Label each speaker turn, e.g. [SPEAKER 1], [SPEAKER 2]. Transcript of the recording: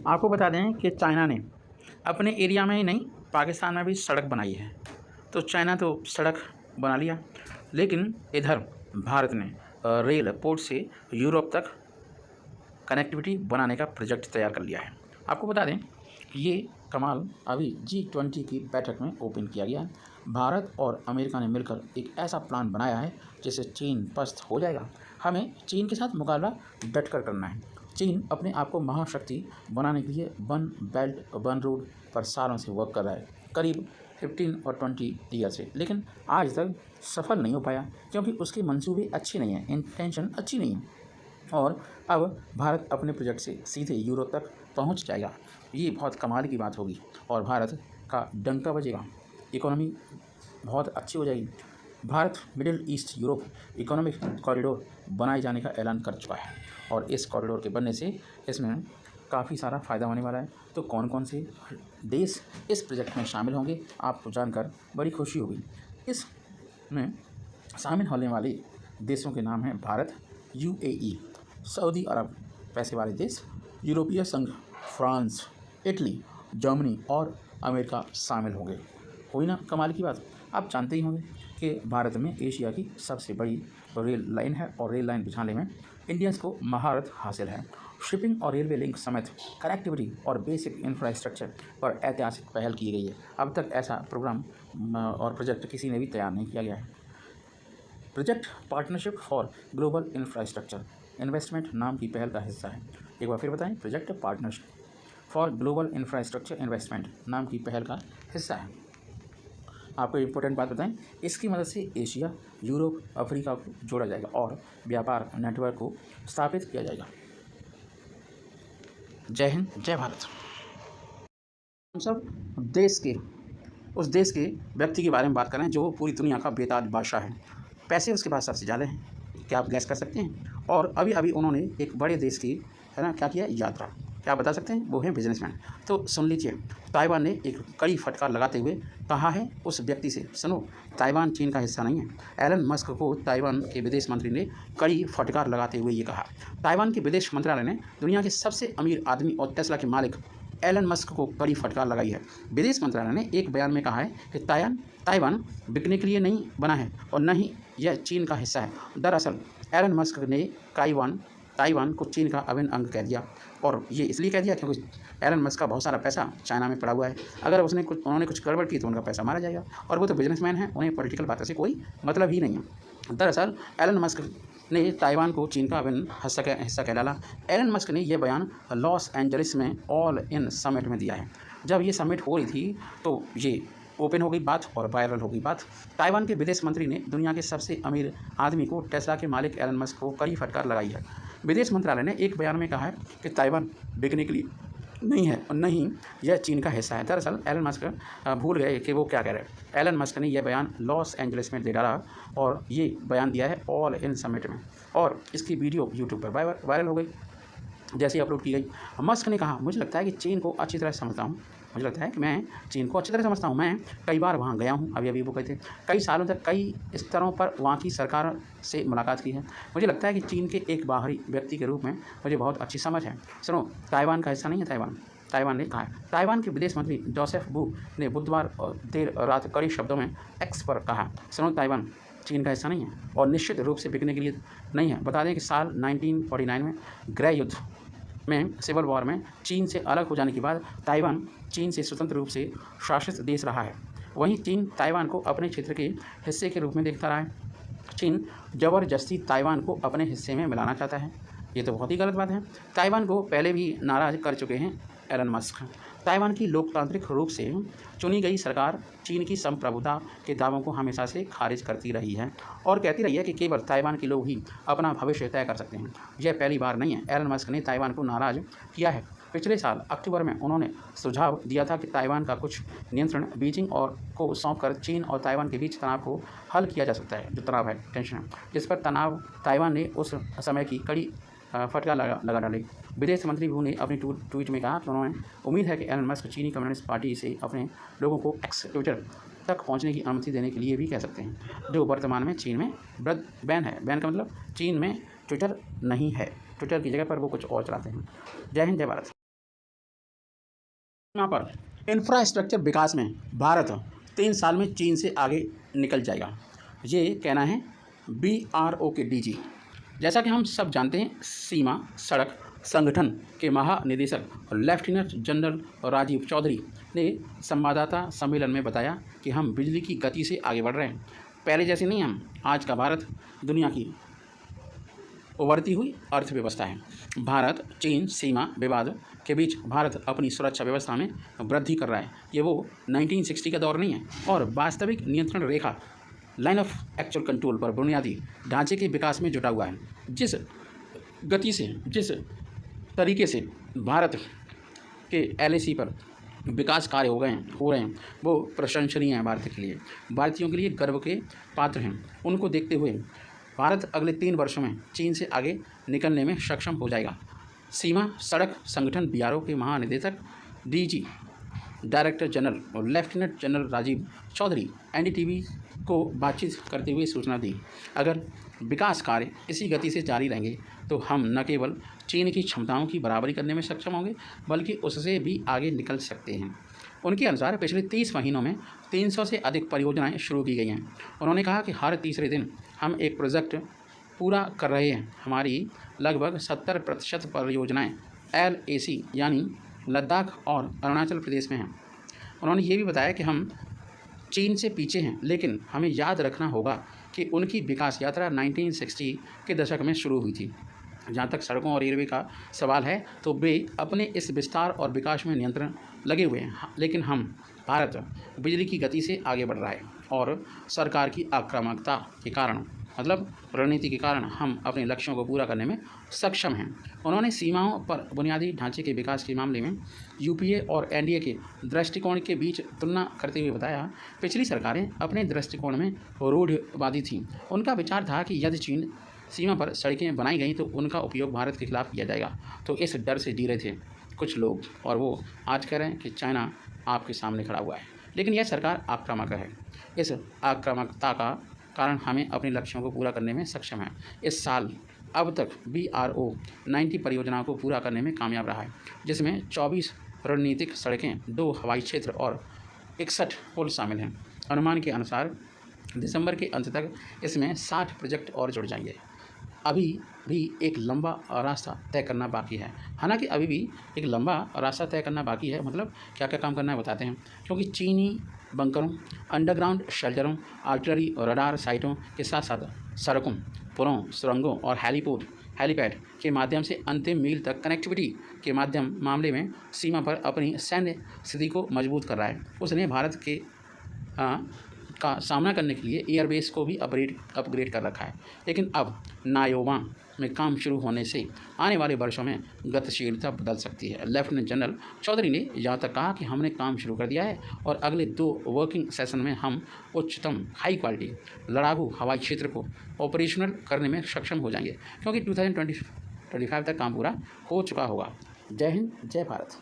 [SPEAKER 1] आपको बता दें कि चाइना ने अपने एरिया में ही नहीं, पाकिस्तान में भी सड़क बनाई है। तो चाइना तो सड़क बना लिया, लेकिन इधर भारत ने रेल पोर्ट से यूरोप तक कनेक्टिविटी बनाने का प्रोजेक्ट तैयार कर लिया है। आपको बता दें ये कमाल अभी G20 की बैठक में ओपन किया गया है। भारत और अमेरिका ने मिलकर एक ऐसा प्लान बनाया है जिससे चीन पस्त हो जाएगा। हमें चीन के साथ मुकाबला डट कर करना है। चीन अपने आप को महाशक्ति बनाने के लिए वन बेल्ट वन रोड पर सालों से वर्क कर रहा है, करीब 15 और 20 ईयर से, लेकिन आज तक सफल नहीं हो पाया क्योंकि उसके मंसूबे अच्छे नहीं हैं, इंटेंशन अच्छी नहीं है। और अब भारत अपने प्रोजेक्ट से सीधे यूरोप तक पहुंच जाएगा। ये बहुत कमाल की बात होगी और भारत का डंका बजेगा, इकोनॉमी बहुत अच्छी हो जाएगी। Bharat middle east Europe economic corridor बनाए जाने का ऐलान कर चुका है और इस कॉरिडोर के बनने से इसमें काफ़ी सारा फ़ायदा होने वाला है। तो कौन कौन से देश इस प्रोजेक्ट में शामिल होंगे आपको जानकर बड़ी खुशी होगी। इसमें शामिल होने वाले देशों के नाम हैं भारत, UAE, सऊदी अरब पैसे वाले देश, यूरोपीय संघ, फ्रांस, इटली, जर्मनी और अमेरिका शामिल होंगे। हुई ना कमाल की बात। आप जानते ही होंगे कि भारत में एशिया की सबसे बड़ी रेल लाइन है और रेल लाइन बिछाने में इंडियंस को महारत हासिल है। शिपिंग और रेलवे लिंक समेत कनेक्टिविटी और बेसिक इंफ्रास्ट्रक्चर पर ऐतिहासिक पहल की गई है। अब तक ऐसा प्रोग्राम और प्रोजेक्ट किसी ने भी तैयार नहीं किया गया है। Project partnership for global infrastructure investment नाम की पहल का हिस्सा है। एक बार फिर बताएं, project partnership for global infrastructure investment नाम की पहल का हिस्सा है। आपको इम्पोर्टेंट बात बताएं, इसकी मदद से एशिया, यूरोप, अफ्रीका को जोड़ा जाएगा और व्यापार नेटवर्क को स्थापित किया जाएगा। जय हिंद, जय भारत। हम सब उस देश के व्यक्ति के बारे में बात करें जो पूरी दुनिया का बेताज बादशाह है। पैसे उसके पास सबसे ज़्यादा हैं, क्या आप गैस कर सकते हैं? और अभी अभी उन्होंने एक बड़े देश की क्या किया, यात्रा। क्या बता सकते हैं? वो है बिजनेसमैन। तो सुन लीजिए, ताइवान ने एक कड़ी फटकार लगाते हुए कहा है उस व्यक्ति से, सुनो, ताइवान चीन का हिस्सा नहीं है। एलन मस्क को ताइवान के विदेश मंत्री ने कड़ी फटकार लगाते हुए ये कहा। ताइवान के विदेश मंत्रालय ने दुनिया के सबसे अमीर आदमी और टेस्ला के मालिक एलन मस्क को कड़ी फटकार लगाई है। विदेश मंत्रालय ने एक बयान में कहा है कि ताइवान बिकने के लिए नहीं बना है और न ही यह चीन का हिस्सा है। दरअसल एलन मस्क ने ताइवान को चीन का अभिन्न अंग कह दिया और ये इसलिए कह दिया क्योंकि एलन मस्क का बहुत सारा पैसा चाइना में पड़ा हुआ है। अगर उन्होंने कुछ गड़बड़ की तो उनका पैसा मारा जाएगा और वो तो बिजनेसमैन है, उन्हें पॉलिटिकल बातों से कोई मतलब ही नहीं है। दरअसल एलन मस्क ने ताइवान को चीन का अभिन्न हिस्सा कह डाला। एलन मस्क ने यह बयान लॉस एंजलिस में ऑल इन समिट में दिया है। जब ये समिट हो रही थी तो ये ओपन हो गई बात और वायरल हो गई बात। ताइवान के विदेश मंत्री ने दुनिया के सबसे अमीर आदमी को, टेस्ला के मालिक एलन मस्क को कड़ी फटकार लगाई है। विदेश मंत्रालय ने एक बयान में कहा है कि ताइवान बिकने के लिए नहीं है और नहीं यह चीन का हिस्सा है। दरअसल एलन मस्क भूल गए कि वो क्या कह रहे हैं। एलन मस्क ने यह बयान लॉस एंजलिस में दे डाला और ये बयान दिया है ऑल इन समिट में और इसकी वीडियो यूट्यूब पर वायरल हो गई जैसे अपलोड की गई। मस्क ने कहा, मुझे लगता है कि चीन को अच्छी तरह समझता हूँ। मुझे लगता है कि मैं चीन को अच्छी तरह समझता हूँ। मैं कई बार वहाँ गया हूँ, अभी वो कहते कई सालों तक कई स्तरों पर वहाँ की सरकार से मुलाकात की है। मुझे लगता है कि चीन के एक बाहरी व्यक्ति के रूप में मुझे बहुत अच्छी समझ है। सुनो, ताइवान का हिस्सा नहीं है ताइवान ने कहा है। ताइवान के विदेश मंत्री जोसेफ वू ने बुधवार देर रात कड़ी शब्दों में एक्स पर कहा, सुनो, ताइवान चीन का हिस्सा नहीं है और निश्चित रूप से बिकने के लिए नहीं है। बता दें कि साल 1949 में गृह युद्ध में, सिविल वॉर में चीन से अलग हो जाने के बाद ताइवान चीन से स्वतंत्र रूप से शासित देश रहा है। वहीं चीन ताइवान को अपने क्षेत्र के हिस्से के रूप में देखता रहा है। चीन ज़बरदस्ती ताइवान को अपने हिस्से में मिलाना चाहता है। ये तो बहुत ही गलत बात है। ताइवान को पहले भी नाराज़ कर चुके हैं एलन मस्क। ताइवान की लोकतांत्रिक रूप से चुनी गई सरकार चीन की संप्रभुता के दावों को हमेशा से खारिज करती रही है और कहती रही है कि केवल ताइवान के लोग ही अपना भविष्य तय कर सकते हैं। यह पहली बार नहीं है। एलन मस्क ने ताइवान को नाराज़ किया है। पिछले साल अक्टूबर में उन्होंने सुझाव दिया था कि ताइवान का कुछ नियंत्रण बीजिंग को सौंपकर चीन और ताइवान के बीच तनाव को हल किया जा सकता है। जो तनाव है, टेंशन है, जिस पर तनाव ताइवान ने उस समय की कड़ी फटकार लगा डाली। विदेश मंत्री वू ने अपनी ट्वीट में कहा कि उन्होंने उम्मीद है कि एलन मस्क चीनी कम्युनिस्ट पार्टी से अपने लोगों को ट्विटर तक पहुंचने की अनुमति देने के लिए भी कह सकते हैं, जो वर्तमान में चीन में बैन है। बैन का मतलब चीन में ट्विटर नहीं है, ट्विटर की जगह पर वो कुछ और चलाते हैं। जय हिंद, जय भारत। यहाँ पर इंफ्रास्ट्रक्चर विकास में भारत 3 साल में चीन से आगे निकल जाएगा, ये कहना है BRO के DG। जैसा कि हम सब जानते हैं, सीमा सड़क संगठन के महानिदेशक लेफ्टिनेंट जनरल राजीव चौधरी ने संवाददाता सम्मेलन में बताया कि हम बिजली की गति से आगे बढ़ रहे हैं। पहले जैसे नहीं हम। आज का भारत दुनिया की उभरती हुई अर्थव्यवस्था है। भारत चीन सीमा विवाद के बीच भारत अपनी सुरक्षा व्यवस्था में वृद्धि कर रहा है। ये वो 1960 का दौर नहीं है और वास्तविक नियंत्रण रेखा लाइन ऑफ एक्चुअल कंट्रोल पर बुनियादी ढांचे के विकास में जुटा हुआ है। जिस गति से, जिस तरीके से भारत के LAC पर विकास कार्य हो रहे हैं वो प्रशंसनीय है। भारत के लिए, भारतीयों के लिए गर्व के पात्र हैं। उनको देखते हुए भारत अगले 3 वर्षों में चीन से आगे निकलने में सक्षम हो जाएगा। सीमा सड़क संगठन BRO के महानिदेशक DG डायरेक्टर जनरल और lieutenant general Rajiv Chaudhary NDTV को बातचीत करते हुए सूचना दी, अगर विकास कार्य इसी गति से जारी रहेंगे तो हम न केवल चीन की क्षमताओं की बराबरी करने में सक्षम होंगे बल्कि उससे भी आगे निकल सकते हैं। उनके अनुसार पिछले 30 महीनों में 300 से अधिक परियोजनाएं शुरू की गई हैं। उन्होंने कहा कि हर तीसरे दिन हम एक प्रोजेक्ट पूरा कर रहे हैं। हमारी लगभग 70% परियोजनाएं LAC यानी लद्दाख और अरुणाचल प्रदेश में हैं। उन्होंने ये भी बताया कि हम चीन से पीछे हैं, लेकिन हमें याद रखना होगा कि उनकी विकास यात्रा 1960 के दशक में शुरू हुई थी। जहाँ तक सड़कों और रेलवे का सवाल है तो वे अपने इस विस्तार और विकास में नियंत्रण लगे हुए हैं, लेकिन भारत बिजली की गति से आगे बढ़ रहा है और सरकार की आक्रामकता के कारण, मतलब रणनीति के कारण हम अपने लक्ष्यों को पूरा करने में सक्षम हैं। उन्होंने सीमाओं पर बुनियादी ढांचे के विकास के मामले में UPA और NDA के दृष्टिकोण के बीच तुलना करते हुए बताया, पिछली सरकारें अपने दृष्टिकोण में रूढ़िवादी थीं। उनका विचार था कि यदि चीन सीमा पर सड़कें बनाई गई तो उनका उपयोग भारत के खिलाफ किया जाएगा। तो इस डर से जी रहे थे कुछ लोग और वो आज कह रहे हैं कि चाइना आपके सामने खड़ा हुआ है, लेकिन यह सरकार आक्रामक है। इस आक्रामकता का कारण हमें अपने लक्ष्यों को पूरा करने में सक्षम है। इस साल अब तक BRO 90 परियोजनाओं को पूरा करने में कामयाब रहा है, जिसमें 24 रणनीतिक सड़कें, 2 हवाई क्षेत्र और 61 पुल शामिल हैं। अनुमान के अनुसार दिसंबर के अंत तक इसमें 60 प्रोजेक्ट और जुड़ जाएंगे। अभी भी एक लंबा रास्ता तय करना बाकी है। हालांकि अभी भी एक लंबा रास्ता तय करना बाकी है, मतलब क्या क्या काम करना है बताते हैं। क्योंकि चीनी बंकरों, अंडरग्राउंड शेल्टरों, आर्टिलरी और रडार साइटों के साथ साथ सड़कों, पुलों, सुरंगों और हेलीपैड के माध्यम से अंतिम मील तक कनेक्टिविटी के मामले में सीमा पर अपनी सैन्य स्थिति को मजबूत कर रहा है। उसने भारत के का सामना करने के लिए एयरबेस को भी अपग्रेड कर रखा है। लेकिन अब नायोवा में काम शुरू होने से आने वाले वर्षों में गतिशीलता बदल सकती है। लेफ्टिनेंट जनरल चौधरी ने यहाँ तक कहा कि हमने काम शुरू कर दिया है और अगले 2 वर्किंग सेशन में हम उच्चतम हाई क्वालिटी लड़ाकू हवाई क्षेत्र को ऑपरेशनल करने में सक्षम हो जाएंगे, क्योंकि 2025 तक काम पूरा हो चुका होगा। जय हिंद, जय भारत।